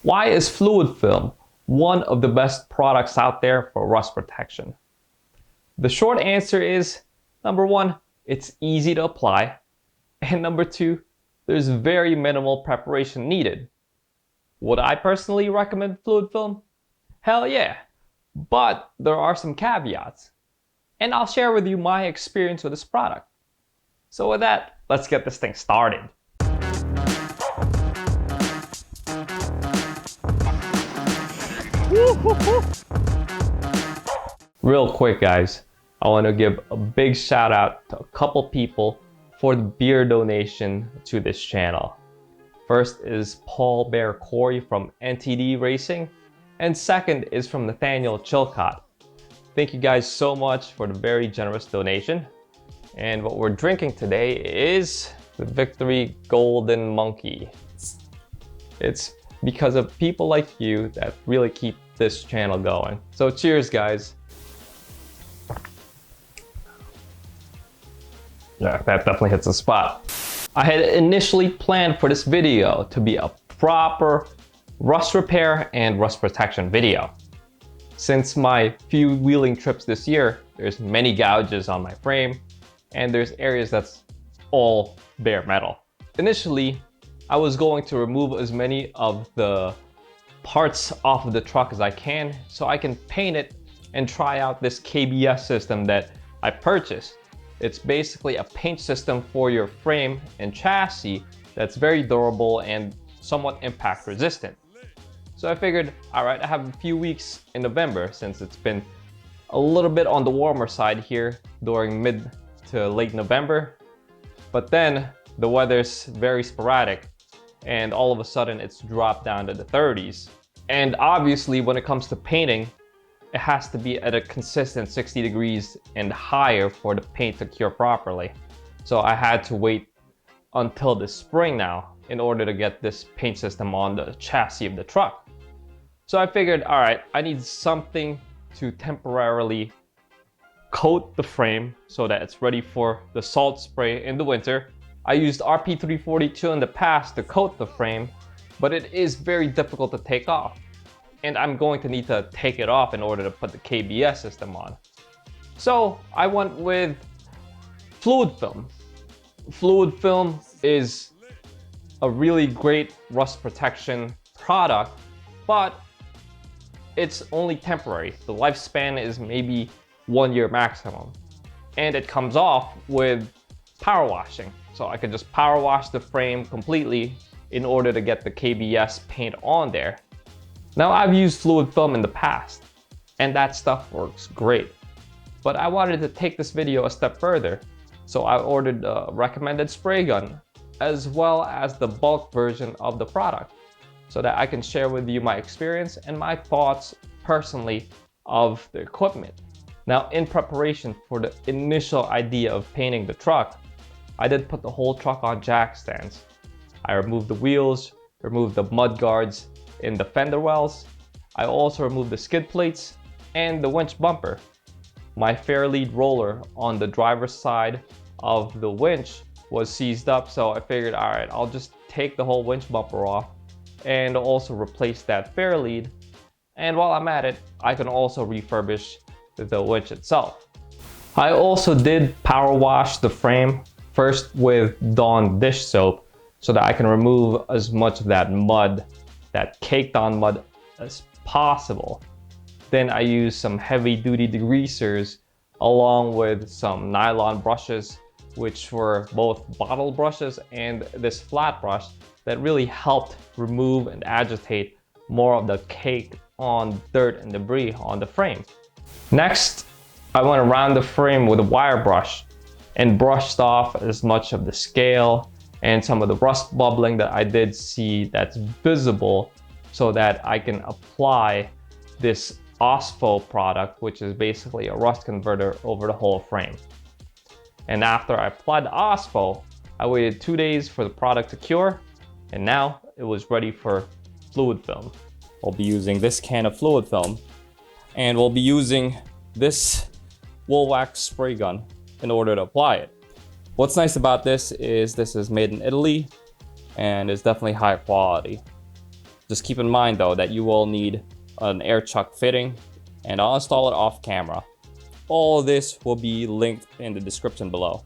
Why is fluid film one of the best products out there for rust protection? The short answer is, number one, it's easy to apply, and number two, there's very minimal preparation needed. Would I personally recommend fluid film? Hell yeah, but there are some caveats, and I'll share with you my experience with this product. So with that, let's get this thing started. Real quick guys, I want to give a big shout out to a couple people for the beer donation to this channel. First is Paul Bear Corey from NTD Racing, and second is from Nathaniel Chilcott. Thank you guys so much for the very generous donation. And what we're drinking today is the Victory Golden Monkey. It's because of people like you that really keep this channel going. So cheers guys. Yeah, that definitely hits the spot. I had initially planned for this video to be a proper rust repair and rust protection video. Since my few wheeling trips this year, there's many gouges on my frame and there's areas that's all bare metal. Initially, I was going to remove as many of the parts off of the truck as I can so I can paint it and try out this KBS system that I purchased. It's basically a paint system for your frame and chassis that's very durable and somewhat impact resistant. So I figured, all right, I have a few weeks in November since it's been a little bit on the warmer side here during mid to late November. But then the weather's very sporadic and all of a sudden it's dropped down to the 30s. And obviously when it comes to painting, it has to be at a consistent 60 degrees and higher for the paint to cure properly. So I had to wait until the spring now in order to get this paint system on the chassis of the truck. So I figured, all right, I need something to temporarily coat the frame so that it's ready for the salt spray in the winter. I used RP342 in the past to coat the frame, but it is very difficult to take off. And I'm going to need to take it off in order to put the KBS system on. So I went with fluid film. Fluid film is a really great rust protection product, but it's only temporary. The lifespan is maybe 1 year maximum. And it comes off with power washing. So I could just power wash the frame completely in order to get the KBS paint on there. Now I've used fluid film in the past and that stuff works great, but I wanted to take this video a step further. So I ordered a recommended spray gun as well as the bulk version of the product so that I can share with you my experience and my thoughts personally of the equipment. Now in preparation for the initial idea of painting the truck, I did put the whole truck on jack stands. I removed the wheels, removed the mud guards in the fender wells. I also removed the skid plates and the winch bumper. My fair lead roller on the driver's side of the winch was seized up, so I figured, all right, I'll just take the whole winch bumper off and also replace that fair lead. And while I'm at it, I can also refurbish the winch itself. I also did power wash the frame, first with Dawn dish soap, so that I can remove as much of that mud, that caked on mud as possible. Then I used some heavy duty degreasers along with some nylon brushes, which were both bottle brushes and this flat brush that really helped remove and agitate more of the cake on dirt and debris on the frame. Next, I went around the frame with a wire brush and brushed off as much of the scale and some of the rust bubbling that I did see that's visible so that I can apply this OSPO product, which is basically a rust converter, over the whole frame. And after I applied the OSPO, I waited 2 days for the product to cure, and now it was ready for fluid film. We'll be using this can of fluid film, and we'll be using this wool wax spray gun in order to apply it. What's nice about this is made in Italy and is definitely high quality. Just keep in mind though that you will need an air chuck fitting, and I'll install it off camera. All of this will be linked in the description below.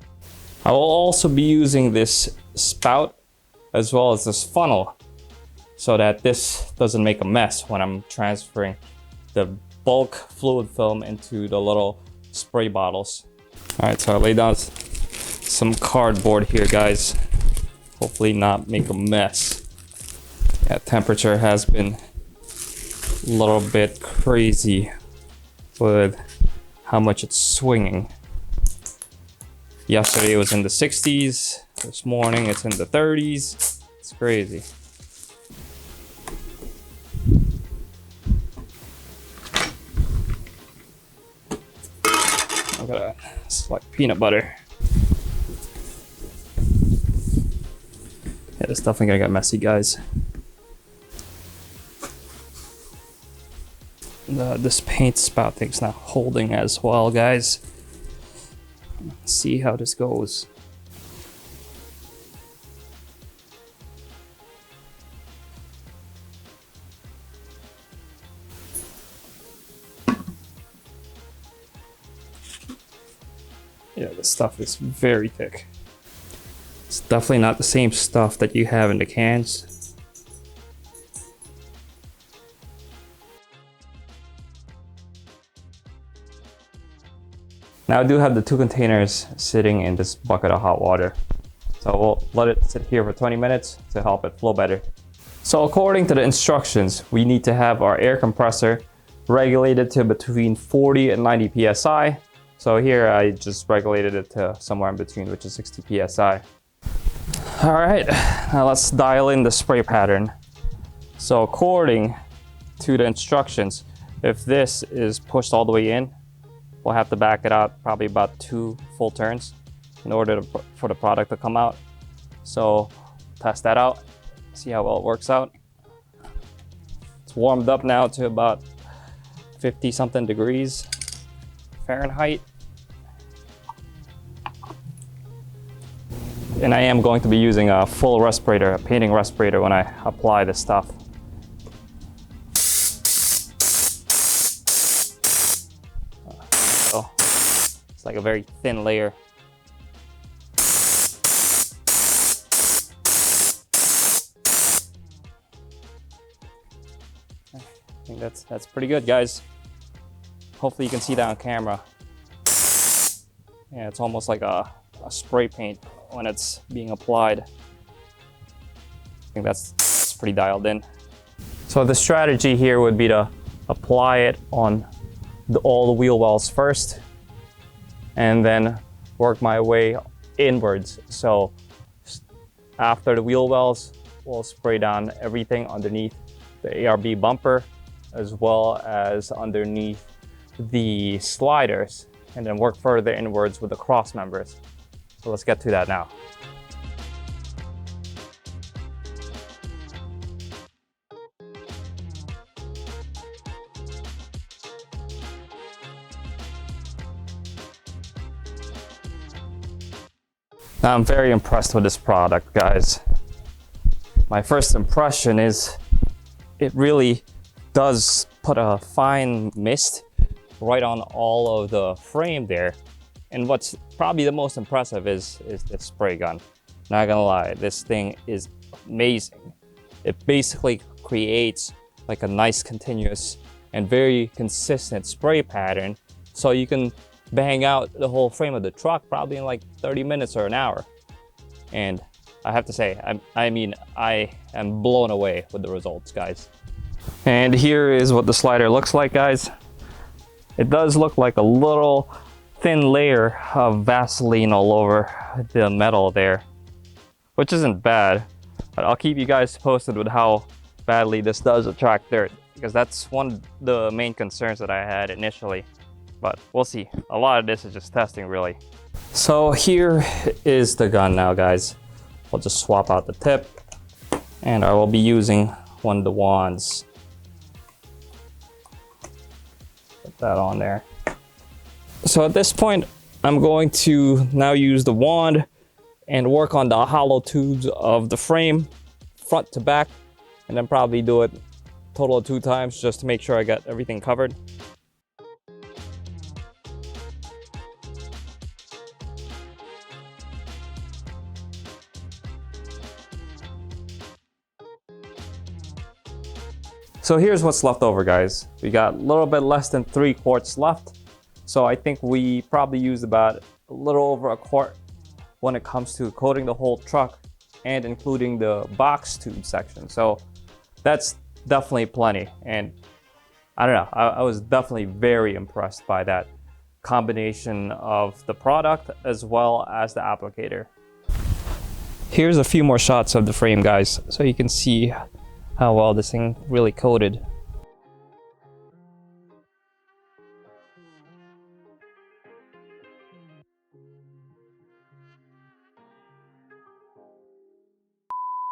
I will also be using this spout as well as this funnel so that this doesn't make a mess when I'm transferring the bulk fluid film into the little spray bottles. All right, so I laid down some cardboard here, guys. Hopefully not make a mess. Yeah, temperature has been a little bit crazy with how much it's swinging. Yesterday it was in the 60s. This morning it's in the 30s. It's crazy. Look at that. It's like peanut butter. Yeah, this definitely gonna get messy, guys. This paint spout thing's not holding as well, guys. Let's see how this goes. Yeah, this stuff is very thick. It's definitely not the same stuff that you have in the cans. Now I do have the 2 containers sitting in this bucket of hot water. So we'll let it sit here for 20 minutes to help it flow better. So according to the instructions, we need to have our air compressor regulated to between 40 and 90 psi. So here I just regulated it to somewhere in between, which is 60 psi. All right, now let's dial in the spray pattern. So according to the instructions, if this is pushed all the way in, we'll have to back it out probably about 2 full turns in order for the product to come out. So test that out, see how well it works out. It's warmed up now to about 50 something degrees Fahrenheit. And I am going to be using a full respirator, a painting respirator, when I apply this stuff. So it's like a very thin layer. I think that's pretty good, guys. Hopefully you can see that on camera. Yeah, it's almost like a spray paint when it's being applied. I think that's pretty dialed in. So the strategy here would be to apply it on all the wheel wells first and then work my way inwards. So after the wheel wells, we'll spray down everything underneath the ARB bumper as well as underneath the sliders, and then work further inwards with the cross members. So let's get to that now. Now I'm very impressed with this product, guys. My first impression is it really does put a fine mist right on all of the frame there. And what's probably the most impressive is the spray gun. Not gonna lie, this thing is amazing. It basically creates like a nice continuous and very consistent spray pattern, so you can bang out the whole frame of the truck probably in like 30 minutes or an hour. And I have to say, I am blown away with the results, guys. And here is what the slider looks like, guys. It does look like a little thin layer of Vaseline all over the metal there, which isn't bad, but I'll keep you guys posted with how badly this does attract dirt, because that's one of the main concerns that I had initially, but we'll see. A lot of this is just testing, really. So here is the gun now, guys. I'll just swap out the tip, and I will be using one of the wands. Put that on there. So at this point, I'm going to now use the wand and work on the hollow tubes of the frame, front to back, and then probably do it total of 2 times just to make sure I got everything covered. So here's what's left over, guys. We got a little bit less than 3 quarts left. So I think we probably used about a little over a quart when it comes to coating the whole truck and including the box tube section. So that's definitely plenty. And I don't know, I was definitely very impressed by that combination of the product as well as the applicator. Here's a few more shots of the frame, guys, so you can see how well this thing really coated.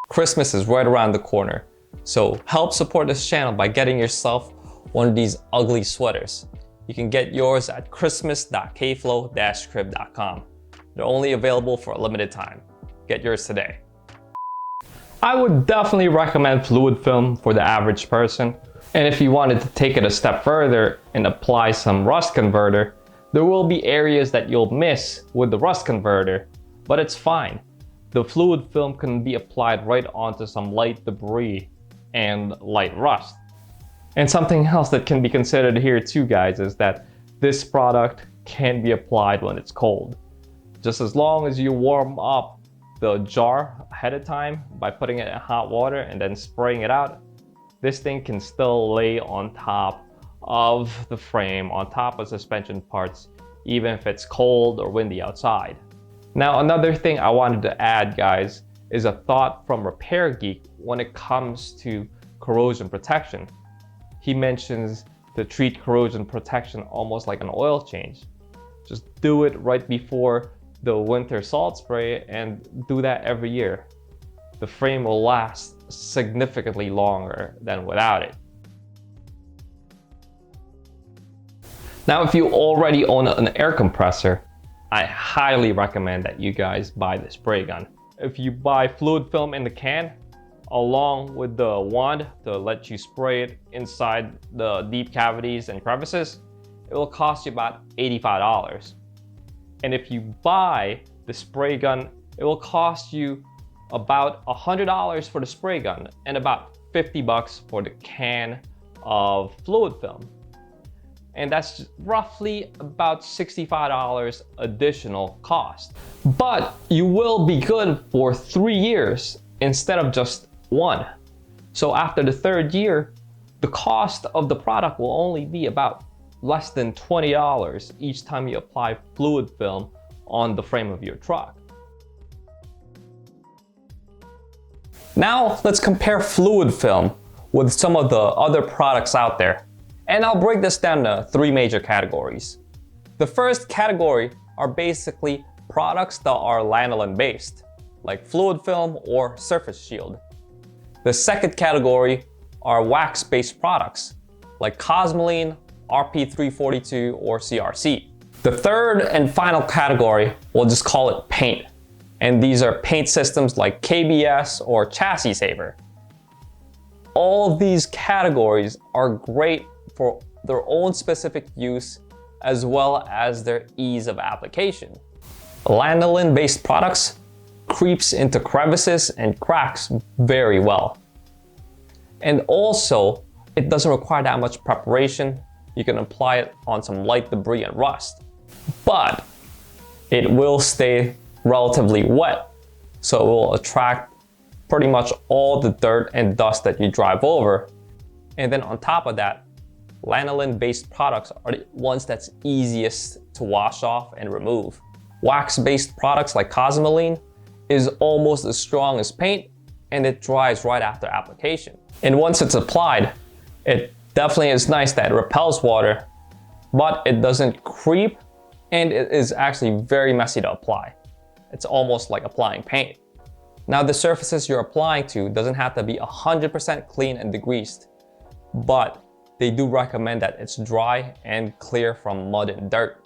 Christmas is right around the corner, so help support this channel by getting yourself one of these ugly sweaters. You can get yours at christmas.kflow-crib.com. They're only available for a limited time. Get yours today. I would definitely recommend fluid film for the average person. And if you wanted to take it a step further and apply some rust converter, there will be areas that you'll miss with the rust converter, but it's fine. The fluid film can be applied right onto some light debris and light rust. And something else that can be considered here too, guys, is that this product can be applied when it's cold. Just as long as you warm up the jar ahead of time by putting it in hot water and then spraying it out, this thing can still lay on top of the frame, on top of suspension parts, even if it's cold or windy outside. Now, another thing I wanted to add, guys, is a thought from Repair Geek when it comes to corrosion protection. He mentions to treat corrosion protection almost like an oil change. Just do it right before the winter salt spray and do that every year. The frame will last significantly longer than without it. Now, if you already own an air compressor, I highly recommend that you guys buy the spray gun. If you buy fluid film in the can, along with the wand to let you spray it inside the deep cavities and crevices, it will cost you about $85. And if you buy the spray gun, it will cost you about $100 for the spray gun and about $50 for the can of fluid film. And that's roughly about $65 additional cost. But you will be good for 3 years instead of just 1. So after the 3rd year, the cost of the product will only be about less than $20 each time you apply fluid film on the frame of your truck. Now let's compare fluid film with some of the other products out there. And I'll break this down to 3 major categories. The first category are basically products that are lanolin based, like fluid film or surface shield. The second category are wax based products, like Cosmoline, RP342, or CRC. The third and final category, we'll just call it paint. And these are paint systems like KBS or Chassis Saver. All these categories are great for their own specific use as well as their ease of application. Lanolin-based products creeps into crevices and cracks very well. And also, it doesn't require that much preparation. You can apply it on some light debris and rust. But it will stay relatively wet, so it will attract pretty much all the dirt and dust that you drive over. And then on top of that, lanolin-based products are the ones that's easiest to wash off and remove. Wax-based products like Cosmoline is almost as strong as paint, and it dries right after application. And once it's applied, it definitely is nice that it repels water, but it doesn't creep, and it is actually very messy to apply. It's almost like applying paint. Now, the surfaces you're applying to doesn't have to be 100% clean and degreased, but they do recommend that it's dry and clear from mud and dirt.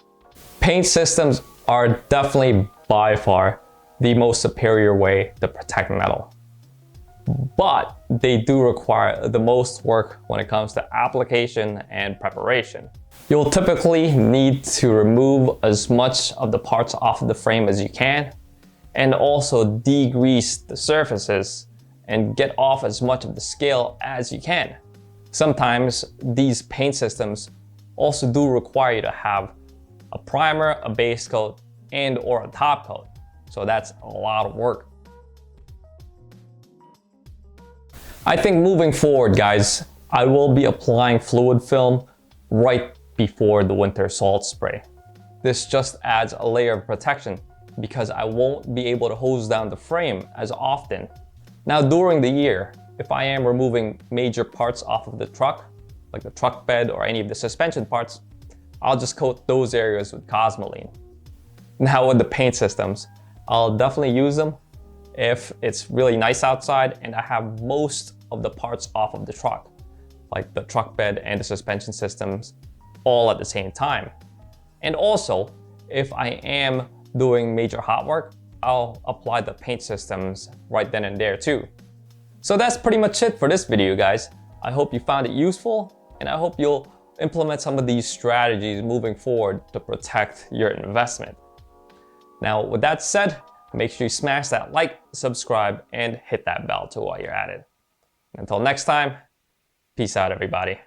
Paint systems are definitely by far the most superior way to protect metal. but they do require the most work when it comes to application and preparation. You'll typically need to remove as much of the parts off of the frame as you can, and also degrease the surfaces and get off as much of the scale as you can. Sometimes these paint systems also do require you to have a primer, a base coat, and or a top coat. So that's a lot of work. I think moving forward, guys, I will be applying fluid film right before the winter salt spray. This just adds a layer of protection because I won't be able to hose down the frame as often. Now during the year, if I am removing major parts off of the truck, like the truck bed or any of the suspension parts, I'll just coat those areas with Cosmoline. Now with the paint systems, I'll definitely use them if it's really nice outside and I have most of the parts off of the truck, like the truck bed and the suspension systems all at the same time. And also, if I am doing major hot work, I'll apply the paint systems right then and there too. So that's pretty much it for this video, guys. I hope you found it useful, and I hope you'll implement some of these strategies moving forward to protect your investment. Now, with that said, make sure you smash that like, subscribe, and hit that bell too while you're at it. Until next time, peace out, everybody.